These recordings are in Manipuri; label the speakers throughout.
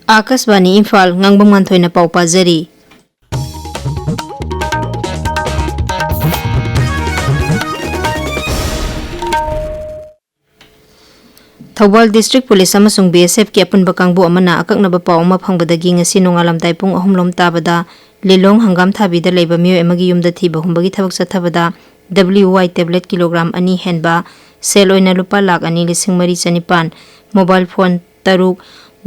Speaker 1: Akasbani Imphal Ngangbam Nganthoi na pau pazari. Thawal District Police amasung BSF ki apunba kangbu amana akaknaba pau ama phangbadagi ngasi nongalamtai pung 3 lom tabada lilong hangam thabida leiba miyo emagi yumda thiba humbagi thabak sathabada WY tablet kilogram ani henba sel oina lupa lakh ani lising mari chanipan mobile phone taruk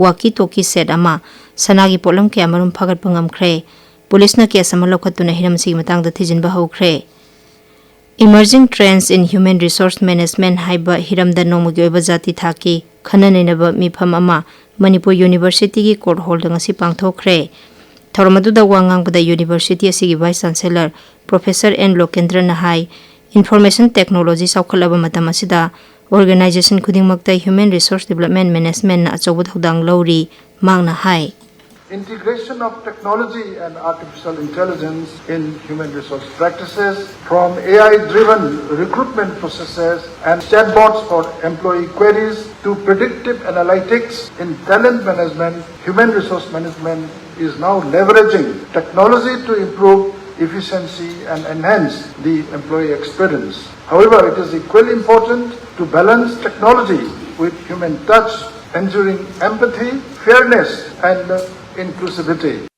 Speaker 1: walkie talkie set ama sanagi polam ke amarum phagat pangam khre police na case ama lokhatuna hiram sig matang da thijin ba hokre. Emerging trends in human resource management haiba hiramda nomugi oiba jati thaki khananenaba mifam ama Manipur University gi court hall ngasi pangthokre. Thormadu wangang bada University asigi vice chancellor Professor N Lokendra Nahai information technology saukhalaba matam asida organization khudingmakta human resource development management na achobud hodang lori mangna hai.
Speaker 2: Integration of technology and artificial intelligence in human resource practices, from AI-driven recruitment processes and chatbots for employee queries to predictive analytics in talent management, human resource management is now leveraging technology to improve efficiency and enhance the employee experience. However, it is equally important to balance technology with human touch, ensuring empathy, fairness, and inclusivity.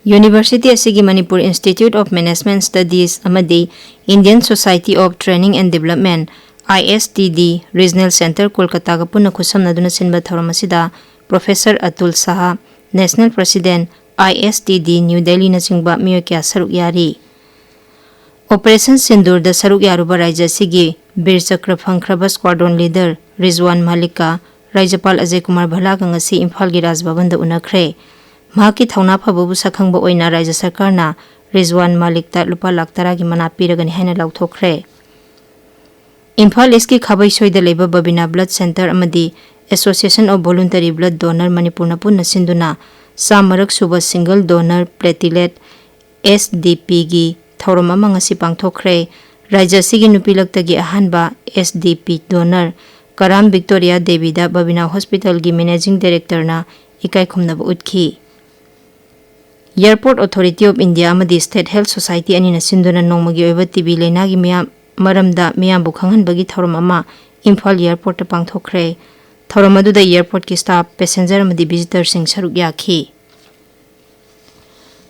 Speaker 1: University asigi Manipur Institute of Management Studies amadi Indian Society of Training and Development ISTD Regional Center Kolkata ga punna khusamnaduna sinba thoramasida Professor Atul Saha National President ISTD New Delhi na chingba miyo kya saruk yari. Operation Sindur da saruk yaruba raija sigi Bir Chakra phangkraba squadron leader Rizwan Malika Rajapal Ajay Kumar Bhala ga ngasi Imphal gi Raj Bhavan da unakre. Mahaki thauna phabu sakhangba oina Rajya Sarkar na Rizwan Malik ta lupa lakh tara gi mana piragani haina lauthokre. Imphal iski khabai soida leba Babina Blood Center amadi Association of Voluntary Blood Donor Manipur na punna sinduna Samarak suba single donor platelet SDP gi thauram ama ngasi pangthokre. Rajya sigi nupilaktagi ahanba SDP donor Karam Victoria Devi da Babina Hospital gi Managing Director na ikai khumnaba utkhi. Airport Authority of India amadi State Health Society ani na sinduna nongmagi oiba TB leina gi miyam maramda miyam bu khanghanbagi thauram ama Imphal Airport ta pangthokre. Thauram adu da airport ki staff passenger amadi visitor sing saruk yakhi.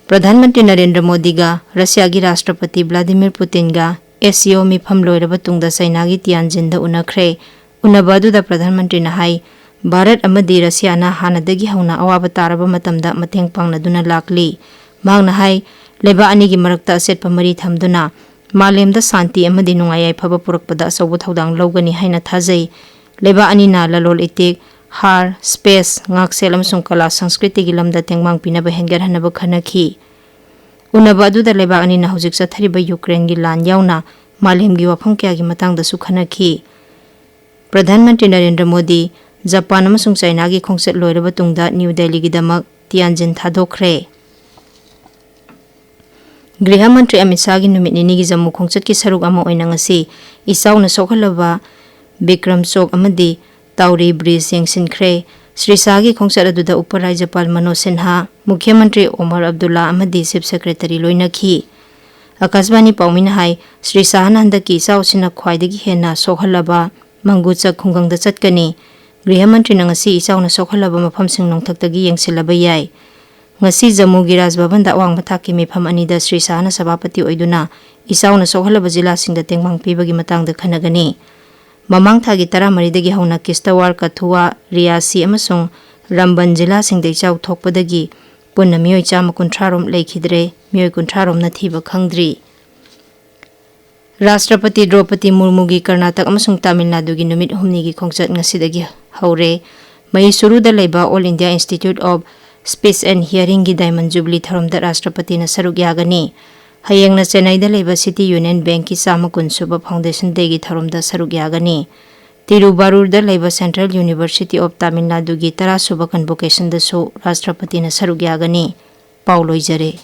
Speaker 1: Pradhan Mantri Narendra Modi ga Russia gi Rashtrapati Vladimir Putin ga SCO mifam loiraba tungda China gi Tianjin da unakre. Unabadu da Pradhan Mantri na hai Bharat amadi Russia na hanadagi hauna awaba taraba matamda mateng pangnaduna lakli. Mangna hai leba ani gi marakta setpa mari thamduna malemda santi amadi nungayai phaba purakpada asawu thodang logani haina thajai. Leba ani na lalol itik har space ngaksel amsung kala sanskriti gi lamda tengmang pinaba hengar hanaba khanakhi. Unabadu da leba ani na hojik sathariba Ukraine gi lan yauna malem gi wafam kya gi matang da su khanakhi. Pradhan Mantri Narendra Modi Japan amasung China gi khongset loiraba tungda New Delhi gi damak Tianjin thadokre. Griha Mantri Amit Shah gi numit nini gi Jammu khongset ki saruk ama oina ngasi isauna sokhalaba Bikram Chok amadi Tauri Bridge yengsinkhre. Sri Shah gi khongset adu da Uparajapal Manoj Sinha Mukhyamantri Omar Abdullah amadi Chief Secretary loinakhi. Akasbani Paumina hai Sri Shah na handaki isausina khwaidagi hena sokhalaba Manguchak khungangda chatkani. Griha Mantri na ngasi isauna sokhalaba mafam sing nongthaktagi yengsilaba yai. Ngasi Jammu gi Raj Bhavan da awang mathaki mifam ani da Sri Shah na sabapati oiduna isauna sokhalaba jila singda tengmang pibagi matang da khanagani. Mamang thagi tara maridagi hauna Kistawar Kathua Riyasi amasung Ramban jila singdai chau thokpadagi punna miyoi chama kunthrarom leikhidre miyoi kunthrarom na thiba khangdri. Rashtrapati Draupadi Murmu gi Karnataka amasung Tamil Nadu gi numit humni gi khongchat ngasidagi haure. Mysuru da leiba All India Institute of Speech and Hearing gi Diamond Jubilee tharom da Rashtrapati na saruk yagani. Hayeng na Chennai da leiba City Union Bank ki sama kunsuba Foundation Day gi tharom da saruk yagani. Tiruvarur da leiba Central University of Tamil Nadu gi 10 suba convocation da su Rashtrapati na saruk yagani. Pauloi jare.